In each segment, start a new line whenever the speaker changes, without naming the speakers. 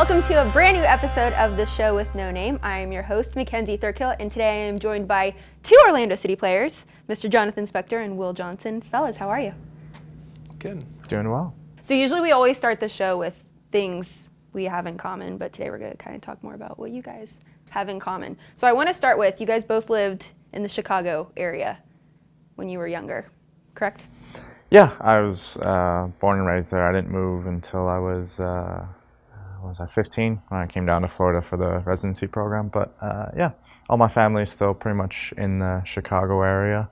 Welcome to a brand new episode of The Show with No Name. I am your host, Mackenzie Thurkill, and today I am joined by two Orlando City players, Mr. Jonathan Spector and Will Johnson. Fellas, how are you?
Good.
Doing well.
So usually we always start the show with things we have in common, but today we're going to kind of talk more about what you guys have in common. So I want to start with, you guys both lived in the Chicago area when you were younger, correct?
Yeah, I was born and raised there. I didn't move until I was 15 when I came down to Florida for the residency program. But yeah, all my family is still pretty much in the Chicago area.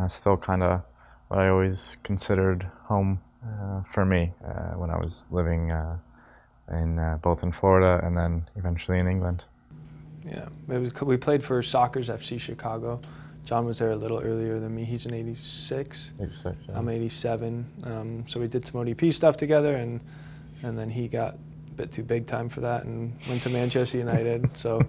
Still kind of what I always considered home for me when I was living in both in Florida and then eventually in England.
Yeah, we played for Soccer's FC Chicago. John was there a little earlier than me. He's in 86.
86, yeah.
I'm 87. So we did some ODP stuff together, and then he got a bit too big time for that and went to Manchester United. So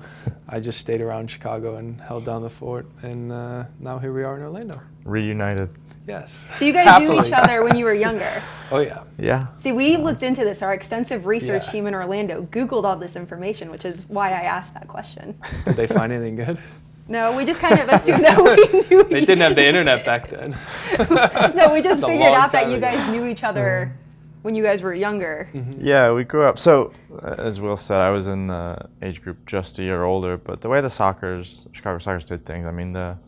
I just stayed around Chicago and held down the fort, and now here we are in Orlando.
Reunited.
Yes.
So you guys knew each other when you were younger?
Oh, yeah.
Yeah.
See, we looked into this. Our extensive research team in Orlando Googled all this information, which is why I asked that question.
Did they find anything good?
No, we just kind of assumed that we knew
They didn't have the internet back then.
No, we just figured out that you guys knew each other when you guys were younger.
Mm-hmm. Yeah, we grew up. So, as Will said, I was in the age group just a year older. But the way the Chicago Soccers did things, I mean, there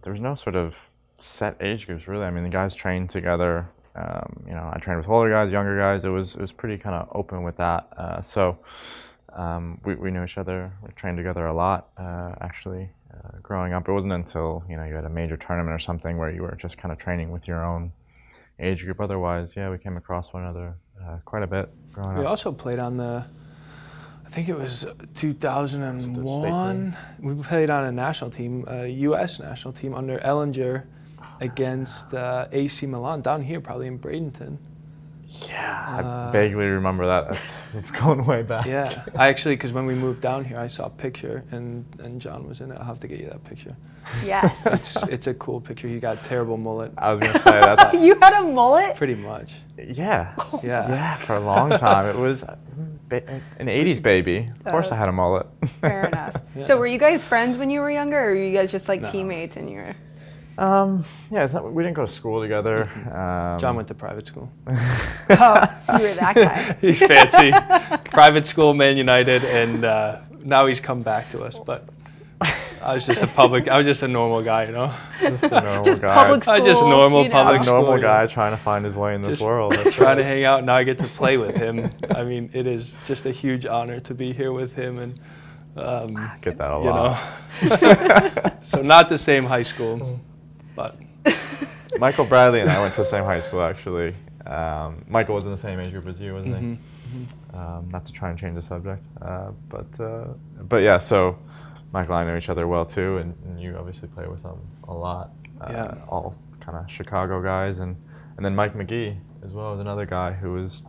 was no sort of set age groups really. I mean, the guys trained together. You know, I trained with older guys, younger guys. It was pretty kind of open with that. So we knew each other. We trained together a lot, actually. Growing up, it wasn't until you had a major tournament or something where you were just kind of training with your own age group. Otherwise, yeah, we came across one another quite a bit growing up.
We also played on I think it was 2001. We played on a national team, a U.S. national team under Ellinger against AC Milan down here, probably in Bradenton.
Yeah, I vaguely remember that. It's going way back.
Yeah, I actually, because when we moved down here, I saw a picture, and John was in it. I'll have to get you that picture.
Yes.
It's a cool picture. You got a terrible mullet.
I was gonna say that's.
You had a mullet?
Pretty much.
Yeah.
Oh,
yeah. For a long time, it was an '80s baby. Of course, I had a mullet.
Fair enough.
Yeah.
So were you guys friends when you were younger, or were you guys just like teammates and you were?
Yeah, we didn't go to school together.
John went to private school.
Oh, you were that guy.
He's fancy. Private school, Man United, and now he's come back to us. But I was just a normal guy, you know.
Just a normal
just
guy.
Public school,
Just normal public school.
Normal guy trying to find his way in this world.
Trying to hang out. Now I get to play with him. I mean, it is just a huge honor to be here with him, and
get that a lot.
So not the same high school. But
Michael Bradley and I went to the same high school, actually. Michael was in the same age group as you, wasn't he? Mm-hmm. Not to try and change the subject, but yeah. So Michael and I know each other well too, and you obviously play with them a lot. All kind of Chicago guys, and then Mike McGee as well as another guy who was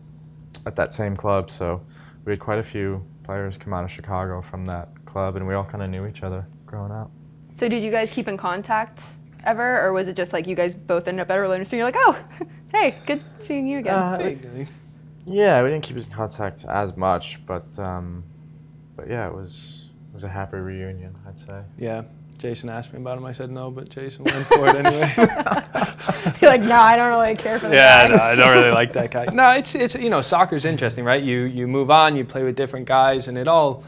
at that same club. So we had quite a few players come out of Chicago from that club, and we all kind of knew each other growing up.
So did you guys keep in contact ever, or was it just like you guys both ended up at Orlando, so you're like, oh, hey, good seeing you again?
Yeah, we didn't keep in contact as much, but yeah, it was a happy reunion, I'd say.
Yeah, Jason asked me about him. I said no, but Jason went for it anyway.
You're like, no, I don't really care for that guy.
No, I don't really like that guy. No, it's soccer's interesting, right? You move on, you play with different guys, and it all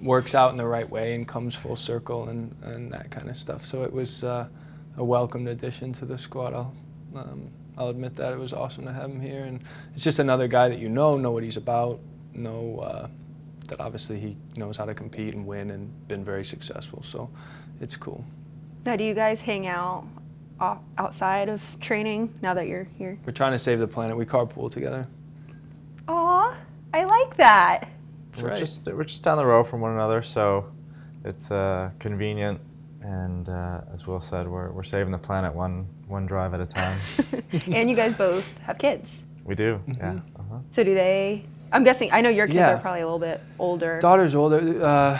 works out in the right way and comes full circle and that kind of stuff. So it was a welcomed addition to the squad. I'll admit that. It was awesome to have him here, and it's just another guy that know what he's about, know that obviously he knows how to compete and win and been very successful, so it's cool.
Now, do you guys hang out outside of training now that you're here?
We're trying to save the planet. We carpool together.
Aw, I like that.
We're just down the road from one another, so it's convenient. And as Will said, we're saving the planet one drive at a time.
And you guys both have kids.
We do,
mm-hmm.
yeah.
So do they? I'm guessing. I know your kids are probably a little bit older.
Daughter's older.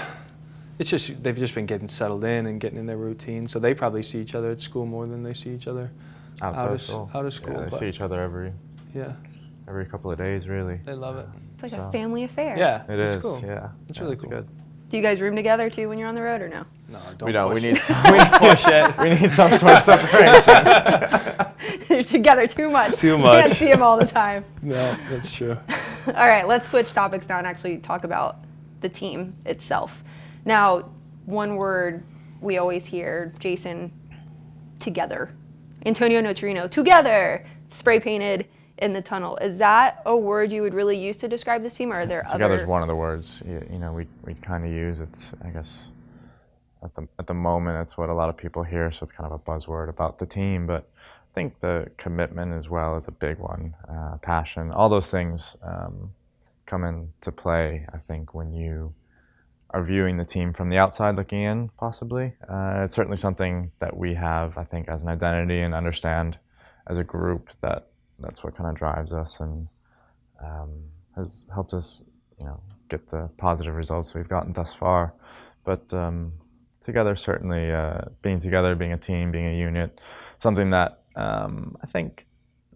It's just they've just been getting settled in and getting in their routine. So they probably see each other at school more than they see each other
outside of school.
Out of school.
Yeah, they see each other every every couple of days, really.
They love it.
It's like a family affair.
Yeah,
it
it's
is.
cool.
Yeah,
it's really cool.
Good.
Do you guys room together too when you're on the road, or no?
No,
We don't.
push
We need
it.
some.
Push it.
We need some sort of separation.
You're together too much.
Too
You
much.
can't see them all the time.
No, that's true.
All right, let's switch topics now and actually talk about the team itself. Now, one word we always hear, Jason, together. Antonio Notarino, together, spray painted in the tunnel. Is that a word you would really use to describe this team, or are there other?
Together's one of the words you know we kind of use. It's, I guess, at the moment it's what a lot of people hear, so it's kind of a buzzword about the team. But I think the commitment as well is a big one. Passion, all those things come into play, I think, when you are viewing the team from the outside looking in, possibly. It's certainly something that we have, I think, as an identity and understand as a group that's what kind of drives us and has helped us, get the positive results we've gotten thus far. But together, certainly, being together, being a team, being a unit, something that I think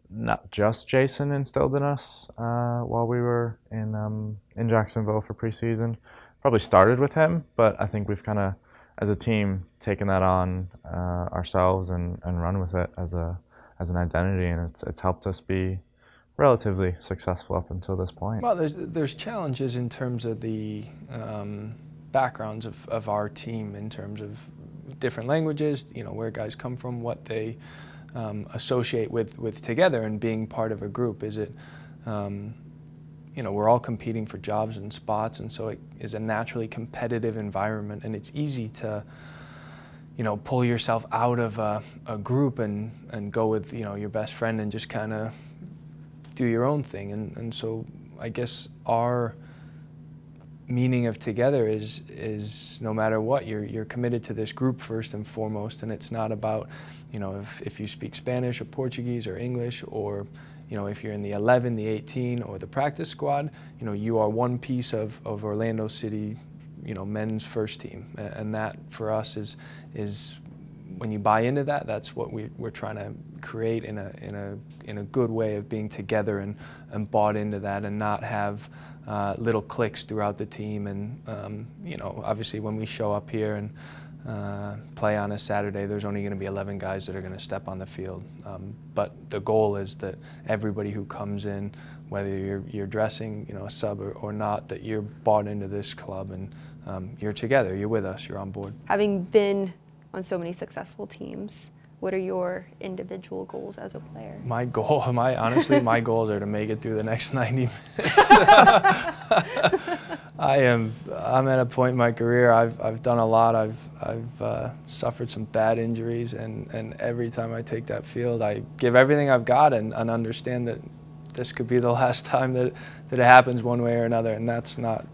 not just Jason instilled in us while we were in Jacksonville for preseason. Probably started with him, but I think we've kind of, as a team, taken that on ourselves and run with it as an identity, and it's helped us be relatively successful up until this point.
Well, there's challenges in terms of the backgrounds of our team, in terms of different languages, where guys come from, what they associate with together and being part of a group. Is it, we're all competing for jobs and spots, and so it is a naturally competitive environment, and it's easy to pull yourself out of a group and go with your best friend and just kind of do your own thing. And so I guess our meaning of together is no matter what, you're committed to this group first and foremost, and it's not about if you speak Spanish or Portuguese or English, or if you're in the 11, the 18, or the practice squad, you are one piece of Orlando City men's first team, and that for us is when you buy into that, that's what we're trying to create in a good way of being together and bought into that, and not have little cliques throughout the team. And obviously when we show up here and play on a Saturday, there's only going to be 11 guys that are going to step on the field. But the goal is that everybody who comes in, whether you're dressing, a sub or not, that you're bought into this club and you're together, you're with us, you're on board.
Having been on so many successful teams, what are your individual goals as a player?
Honestly, my goals are to make it through the next 90 minutes. I'm at a point in my career, I've done a lot. I've suffered some bad injuries, and every time I take that field, I give everything I've got and understand that this could be the last time that it happens one way or another, and that's not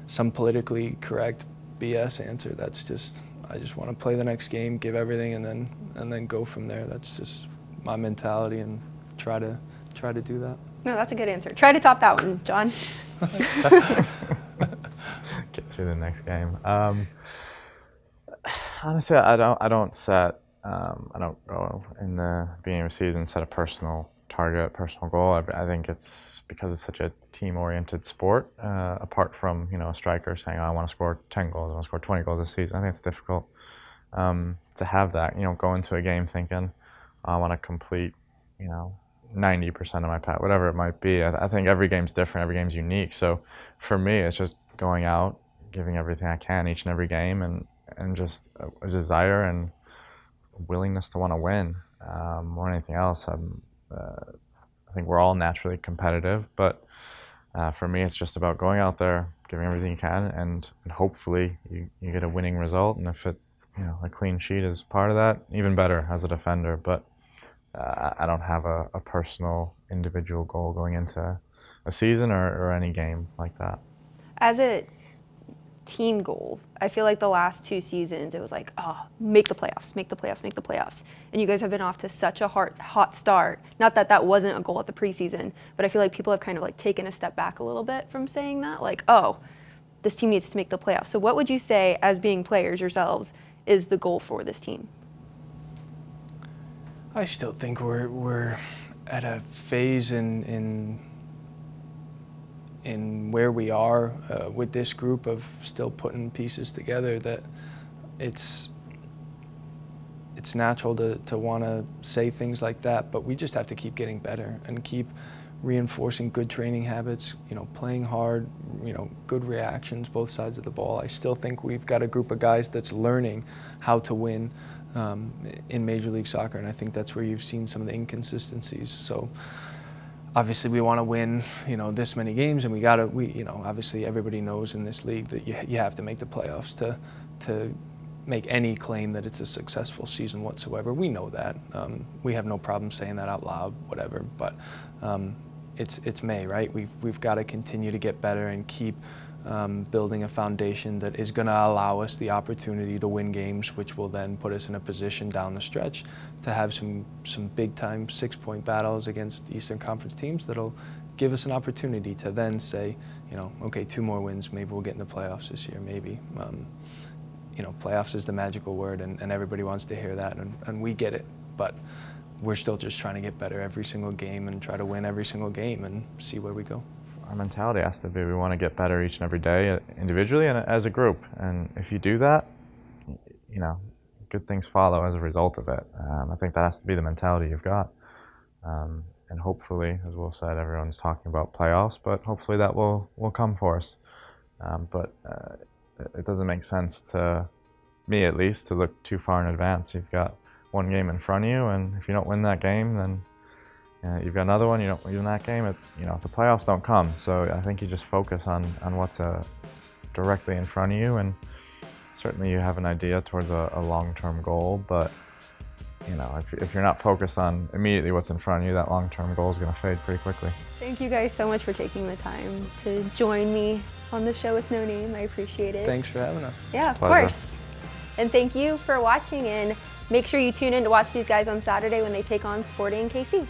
some politically correct BS answer. That's just, I just want to play the next game, give everything, and then go from there. That's just my mentality, and try to do that.
No, that's a good answer. Try to top that one, John.
Get through the next game. Honestly, I don't go in the beginning of the season set a personal target, personal goal. I think it's because it's such a team-oriented sport. Apart from a striker saying, I want to score 10 goals, I want to score 20 goals this season. I think it's difficult to have that. Go into a game thinking, I want to complete 90% of my pass, whatever it might be. I think every game's different, every game's unique. So for me, it's just going out, giving everything I can each and every game, and just a desire and willingness to want to win more than anything else. I think we're all naturally competitive, but for me, it's just about going out there, giving everything you can, and hopefully you get a winning result. And if a clean sheet is part of that, even better as a defender. But I don't have a personal, individual goal going into a season or any game like that.
As a team goal, I feel like the last 2 seasons, it was like, make the playoffs, make the playoffs, make the playoffs. And you guys have been off to such a hot start. Not that that wasn't a goal at the preseason, but I feel like people have kind of like taken a step back a little bit from saying that, like, this team needs to make the playoffs. So what would you say, as being players yourselves, is the goal for this team?
I still think we're at a phase in where we are with this group of still putting pieces together that it's natural to want to say things like that, but we just have to keep getting better and keep reinforcing good training habits, you know, playing hard, you know, good reactions, both sides of the ball. I still think we've got a group of guys that's learning how to win in Major League Soccer, and I think that's where you've seen some of the inconsistencies. So obviously we want to win, you know, this many games, and you know, obviously everybody knows in this league that you have to make the playoffs to make any claim that it's a successful season whatsoever. We know that. We have no problem saying that out loud, whatever, but it's May, right? We've got to continue to get better and keep building a foundation that is going to allow us the opportunity to win games, which will then put us in a position down the stretch to have some big-time 6-point battles against Eastern Conference teams that'll give us an opportunity to then say, you know, okay, 2 more wins, maybe we'll get in the playoffs this year, maybe. You know, playoffs is the magical word, and everybody wants to hear that, and we get it, but we're still just trying to get better every single game and try to win every single game and see where we go.
Our mentality has to be we want to get better each and every day, individually and as a group, and if you do that, you know, good things follow as a result of it. I think that has to be the mentality you've got, and hopefully, as Will said, everyone's talking about playoffs, but hopefully that will come for us. But it doesn't make sense, to me at least, to look too far in advance. You've got 1 game in front of you, and if you don't win that game, then you've got another one. You don't win that game, you know, the playoffs don't come. So I think you just focus on what's directly in front of you, and certainly you have an idea towards a long-term goal, but you know, if you're not focused on immediately what's in front of you, that long-term goal is going to fade pretty quickly.
Thank you guys so much for taking the time to join me on the show with No Name. I appreciate it.
Thanks for having us.
Yeah, of course. And thank you for watching, and make sure you tune in to watch these guys on Saturday when they take on Sporting KC.